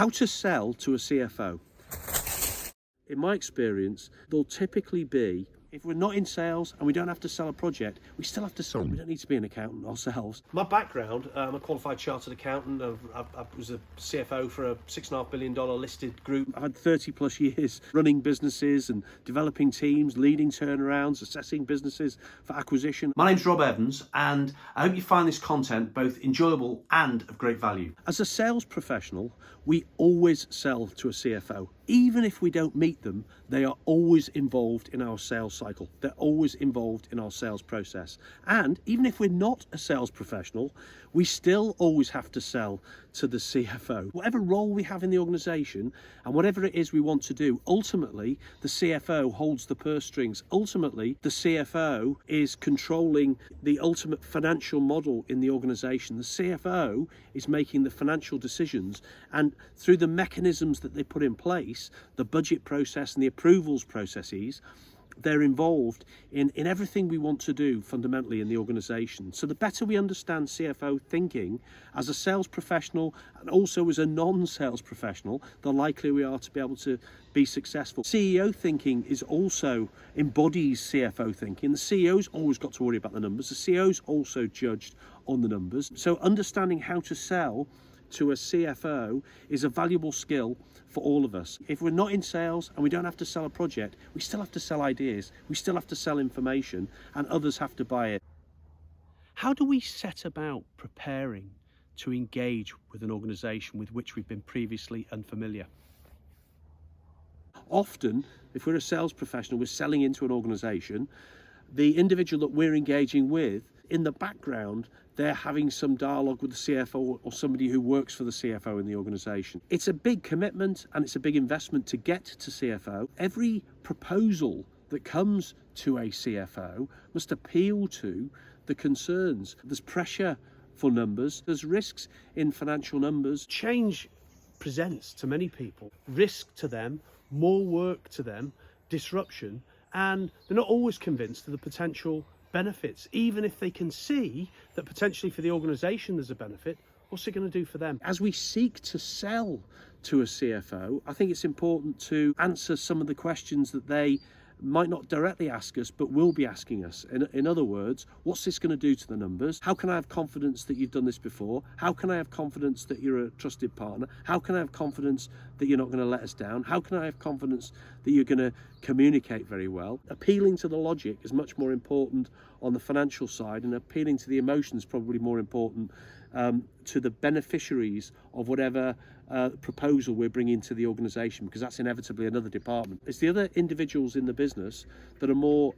How to sell to a CFO. In my experience, there'll typically be, if we're not in sales and we don't have to sell a project, we still have to sell. We don't need to be an accountant ourselves. My background, I'm a qualified chartered accountant. I was a CFO for a $6.5 billion listed group. I've had 30 plus years running businesses and developing teams, leading turnarounds, assessing businesses for acquisition. My name's Rob Evans, and I hope you find this content both enjoyable and of great value. As a sales professional, we always sell to a CFO. Even if we don't meet them, they are always involved in our sales cycle. They're always involved in our sales process. And even if we're not a sales professional, we still always have to sell to the CFO. Whatever role we have in the organization and whatever it is we want to do, ultimately, the CFO holds the purse strings. Ultimately, the CFO is controlling the ultimate financial model in the organization. The CFO is making the financial decisions, and through the mechanisms that they put in place, the budget process and the approvals processes, they're involved in everything we want to do fundamentally in the organization. So the better we understand CFO thinking as a sales professional and also as a non-sales professional, the likelier we are to be able to be successful. CEO thinking is also embodies CFO thinking. The CEO's always got to worry about the numbers. The CEO's also judged on the numbers. So understanding how to sell to a CFO is a valuable skill for all of us. If we're not in sales and we don't have to sell a project, we still have to sell ideas, we still have to sell information, and others have to buy it. How do we set about preparing to engage with an organization with which we've been previously unfamiliar? Often, if we're a sales professional, we're selling into an organization, the individual that we're engaging with, in the background, they're having some dialogue with the CFO or somebody who works for the CFO in the organization. It's a big commitment and it's a big investment to get to CFO. Every proposal that comes to a CFO must appeal to the concerns. There's pressure for numbers, there's risks in financial numbers. Change presents to many people risk to them, more work to them, disruption, and they're not always convinced of the potential benefits. Even if they can see that potentially for the organization there's a benefit, what's it going to do for them? As we seek to sell to a CFO, I think it's important to answer some of the questions that they might not directly ask us, but will be asking us. In other words, what's this going to do to the numbers? How can I have confidence that you've done this before? How can I have confidence that you're a trusted partner? How can I have confidence that you're not going to let us down? How can I have confidence that you're going to communicate very well? Appealing to the logic is much more important on the financial side, and appealing to the emotions probably more important to the beneficiaries of whatever proposal we're bringing to the organisation, because that's inevitably another department. It's the other individuals in the business that are more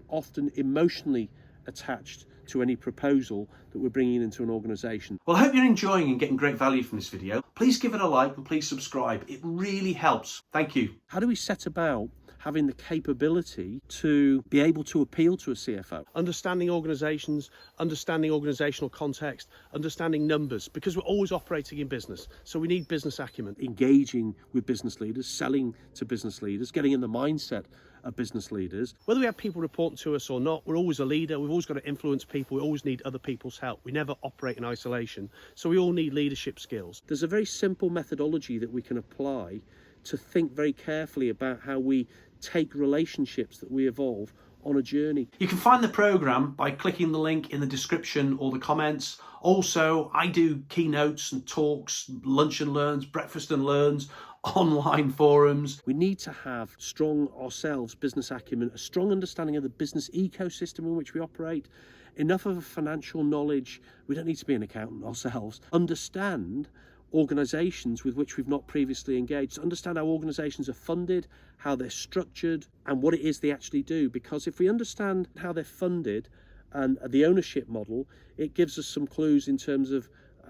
often emotionally attached to any proposal that we're bringing into an organisation. Well, I hope you're enjoying and getting great value from this video. Please give it a like and please subscribe. It really helps. Thank you. How do we set about having the capability to be able to appeal to a CFO? Understanding organisations, understanding organisational context, understanding numbers, because we're always operating in business. So we need business acumen. Engaging with business leaders, selling to business leaders, getting in the mindset of business leaders. Whether we have people reporting to us or not, we're always a leader. We've always got to influence people. We always need other people's help. We never operate in isolation. So we all need leadership skills. There's a very simple methodology that we can apply to think very carefully about how we take relationships that we evolve on a journey. You can find the program by clicking the link in the description or the comments. Also, I do keynotes and talks, lunch and learns, breakfast and learns, online forums. We need to have strong ourselves business acumen, a strong understanding of the business ecosystem in which we operate, enough of a financial knowledge. We don't need to be an accountant ourselves. Understand organisations with which we've not previously engaged, understand how organisations are funded, how they're structured, and what it is they actually do. Because if we understand how they're funded and the ownership model, it gives us some clues in terms of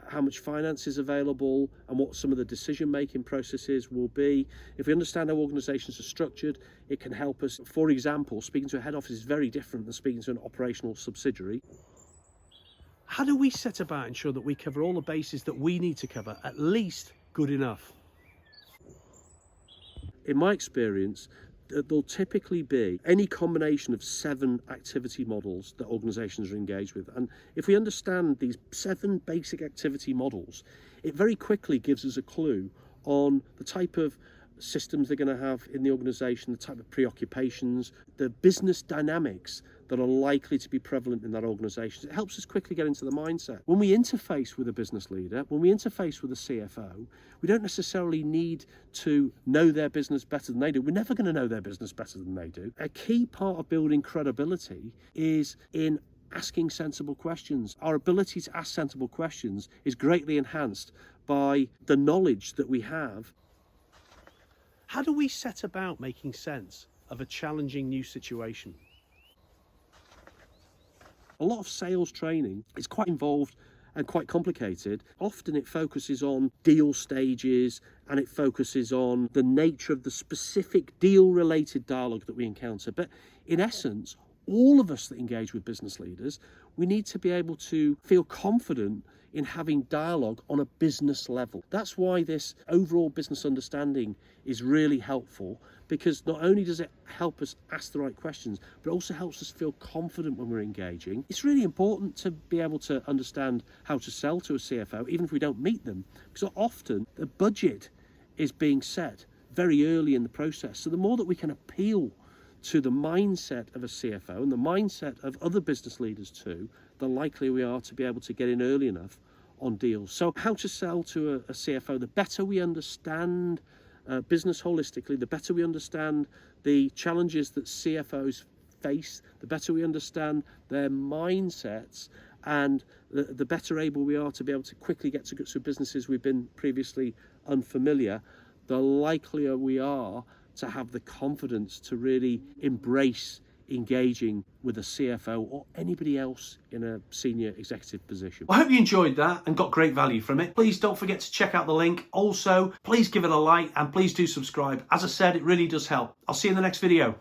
how much finance is available and what some of the decision-making processes will be. If we understand how organisations are structured, it can help us. For example, speaking to a head office is very different than speaking to an operational subsidiary. How do we set about ensure that we cover all the bases that we need to cover, at least good enough? In my experience, there'll typically be any combination of 7 activity models that organisations are engaged with. And if we understand these 7 basic activity models, it very quickly gives us a clue on the type of systems they're going to have in the organization, the type of preoccupations, the business dynamics that are likely to be prevalent in that organization. It helps us quickly get into the mindset. When we interface with a business leader, when we interface with a CFO, we don't necessarily need to know their business better than they do. We're never going to know their business better than they do. A key part of building credibility is in asking sensible questions. Our ability to ask sensible questions is greatly enhanced by the knowledge that we have. How do we set about making sense of a challenging new situation? A lot of sales training is quite involved and quite complicated. Often it focuses on deal stages and it focuses on the nature of the specific deal-related dialogue that we encounter. But in essence, all of us that engage with business leaders, we need to be able to feel confident in having dialogue on a business level. That's why this overall business understanding is really helpful, because not only does it help us ask the right questions, but it also helps us feel confident when we're engaging. It's really important to be able to understand how to sell to a CFO, even if we don't meet them, because often the budget is being set very early in the process. So the more that we can appeal to the mindset of a CFO and the mindset of other business leaders too, the likely we are to be able to get in early enough on deals. So how to sell to a CFO, the better we understand business holistically, the better we understand the challenges that CFOs face, the better we understand their mindsets, and the better able we are to be able to quickly get to grips with businesses we've been previously unfamiliar, the likelier we are to have the confidence to really embrace engaging with a CFO or anybody else in a senior executive position. Well, I hope you enjoyed that and got great value from it. Please don't forget to check out the link. Also, please give it a like and please do subscribe. As I said, it really does help. I'll see you in the next video.